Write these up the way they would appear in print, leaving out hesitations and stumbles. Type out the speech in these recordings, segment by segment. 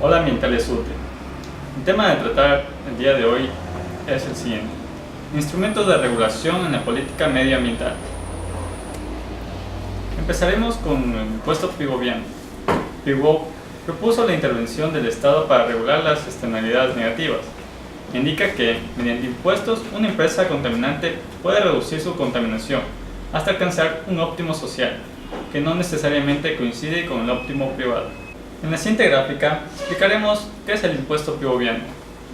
Hola Ambientales útil. El tema de tratar el día de hoy es el siguiente: instrumentos de regulación en la política medioambiental. Empezaremos con el impuesto pivoviano. Pivot propuso la intervención del Estado para regular las externalidades negativas. Indica que, mediante impuestos, una empresa contaminante puede reducir su contaminación hasta alcanzar un óptimo social, que no necesariamente coincide con el óptimo privado. En la siguiente gráfica explicaremos qué es el impuesto pivoviano.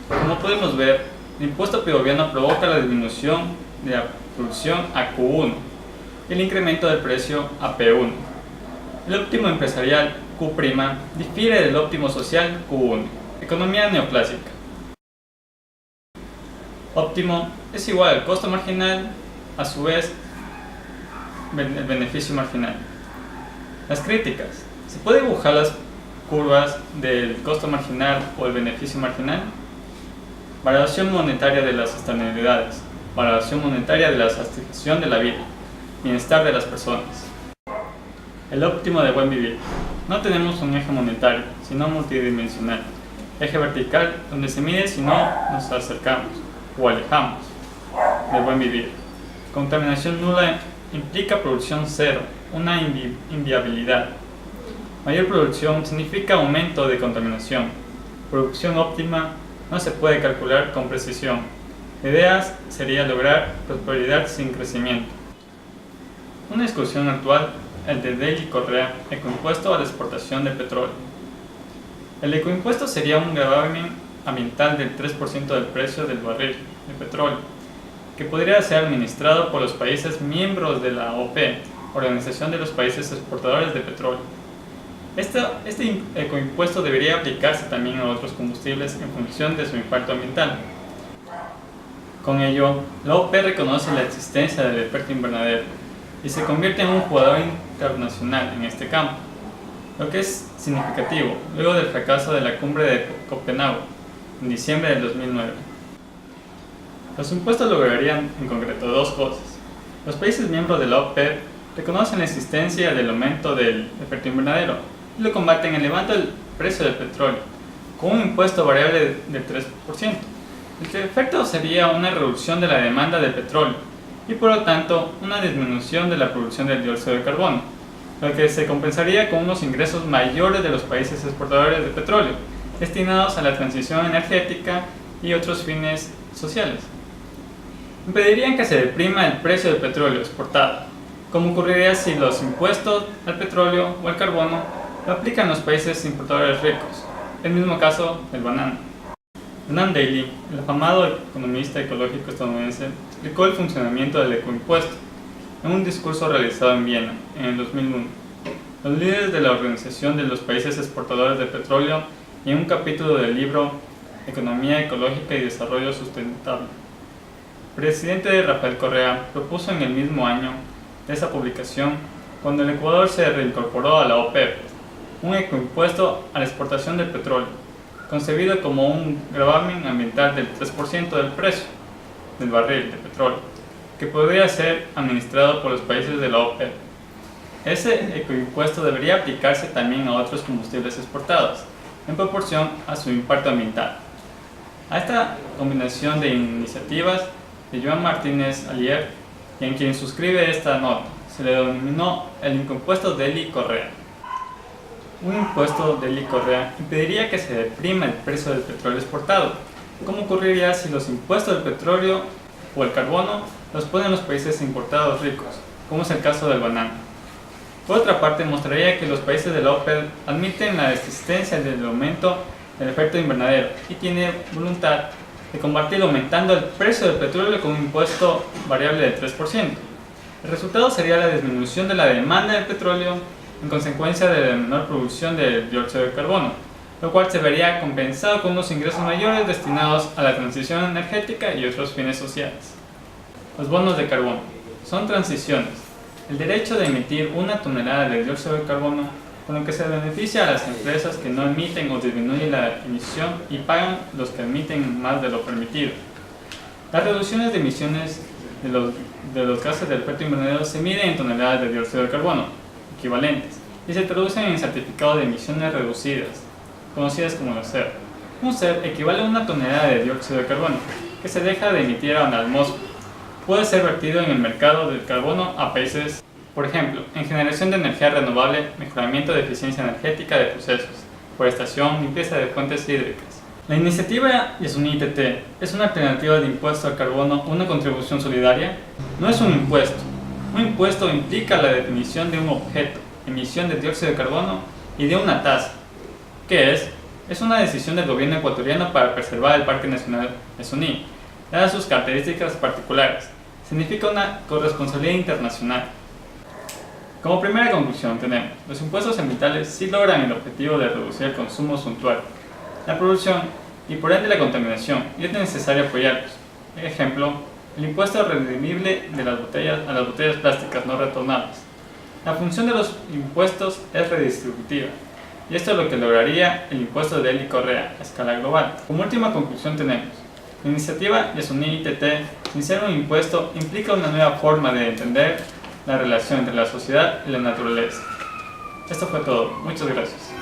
Como podemos ver, el impuesto pivoviano provoca la disminución de la producción a Q1 y el incremento del precio a P1. El óptimo empresarial Q' difiere del óptimo social Q1. Economía neoclásica. Óptimo es igual al costo marginal, a su vez el beneficio marginal. Las críticas. ¿Se puede dibujar las curvas del costo marginal o el beneficio marginal? Valoración monetaria de las externalidades. Valoración monetaria de la satisfacción de la vida. Bienestar de las personas. El óptimo de buen vivir. No tenemos un eje monetario, sino multidimensional. Eje vertical, donde se mide si no nos acercamos o alejamos del buen vivir. Contaminación nula implica producción cero, una inviabilidad. Mayor producción significa aumento de contaminación. Producción óptima no se puede calcular con precisión. La idea sería lograr prosperidad sin crecimiento. Una discusión actual, el de Daly Correa, ecoimpuesto a la exportación de petróleo. El ecoimpuesto sería un gravamen ambiental del 3% del precio del barril de petróleo, que podría ser administrado por los países miembros de la OPEP, Organización de los Países Exportadores de Petróleo. Este ecoimpuesto debería aplicarse también a otros combustibles en función de su impacto ambiental. Con ello, la OPEP reconoce la existencia del efecto invernadero y se convierte en un jugador internacional en este campo, lo que es significativo luego del fracaso de la cumbre de Copenhague en diciembre del 2009. Los impuestos lograrían en concreto dos cosas. Los países miembros de la OPEP reconocen la existencia del aumento del efecto invernadero y lo combaten elevando el precio del petróleo con un impuesto variable del 3%. El efecto sería una reducción de la demanda de petróleo y por lo tanto una disminución de la producción del dióxido de carbono, lo que se compensaría con unos ingresos mayores de los países exportadores de petróleo, destinados a la transición energética y otros fines sociales. Impedirían que se deprima el precio del petróleo exportado, como ocurriría si los impuestos al petróleo o al carbono lo aplican los países importadores ricos, el mismo caso del banano. Vernon Daly, el afamado economista ecológico estadounidense, explicó el funcionamiento del ecoimpuesto en un discurso realizado en Viena en el 2001. Los líderes de la Organización de los Países Exportadores de Petróleo y en un capítulo del libro Economía Ecológica y Desarrollo Sustentable. El presidente Rafael Correa propuso en el mismo año de esa publicación, cuando el Ecuador se reincorporó a la OPEP, un ecoimpuesto a la exportación del petróleo, concebido como un gravamen ambiental del 3% del precio del barril de petróleo, que podría ser administrado por los países de la OPEP. Ese ecoimpuesto debería aplicarse también a otros combustibles exportados, en proporción a su impacto ambiental. A esta combinación de iniciativas de Joan Martínez Alier, y en quien suscribe esta nota, se le denominó el impuesto Daly Correa. Un impuesto Daly Correa impediría que se deprima el precio del petróleo exportado, como ocurriría si los impuestos del petróleo o el carbono los ponen los países importados ricos, como es el caso del banano. Por otra parte, mostraría que los países de la OPEP admiten la existencia del aumento del efecto invernadero y tienen voluntad de combatirlo aumentando el precio del petróleo con un impuesto variable del 3%. El resultado sería la disminución de la demanda de petróleo en consecuencia de la menor producción de dióxido de carbono, lo cual se vería compensado con unos ingresos mayores destinados a la transición energética y otros fines sociales. Los bonos de carbono son transiciones. El derecho de emitir 1 tonelada de dióxido de carbono, con lo que se beneficia a las empresas que no emiten o disminuyen la emisión y pagan los que emiten más de lo permitido. Las reducciones de emisiones de los gases de efecto invernadero se miden en toneladas de dióxido de carbono equivalentes y se traducen en certificados de emisiones reducidas. conocidas como los CER. Un CER equivale a una tonelada de dióxido de carbono que se deja de emitir a una atmósfera. Puede ser vertido en el mercado del carbono a países, por ejemplo, en generación de energía renovable, mejoramiento de eficiencia energética de procesos, forestación, limpieza de fuentes hídricas. La iniciativa Yasuní-ITT es una alternativa de impuesto al carbono, una contribución solidaria. No es un impuesto. Un impuesto implica la definición de un objeto, emisión de dióxido de carbono y de una tasa. ¿Qué es? Es una decisión del gobierno ecuatoriano para preservar el Parque Nacional Yasuní, dadas sus características particulares. Significa una corresponsabilidad internacional. Como primera conclusión tenemos, los impuestos ambientales sí logran el objetivo de reducir el consumo suntuario, la producción y por ende la contaminación, y es necesario apoyarlos. Ejemplo, el impuesto redimible de las botellas a las botellas plásticas no retornables. La función de los impuestos es redistributiva, y esto es lo que lograría el impuesto de Eli Correa a escala global. Como última conclusión tenemos, la iniciativa Yasuní-ITT, sin ser un impuesto, implica una nueva forma de entender la relación entre la sociedad y la naturaleza. Esto fue todo. Muchas gracias.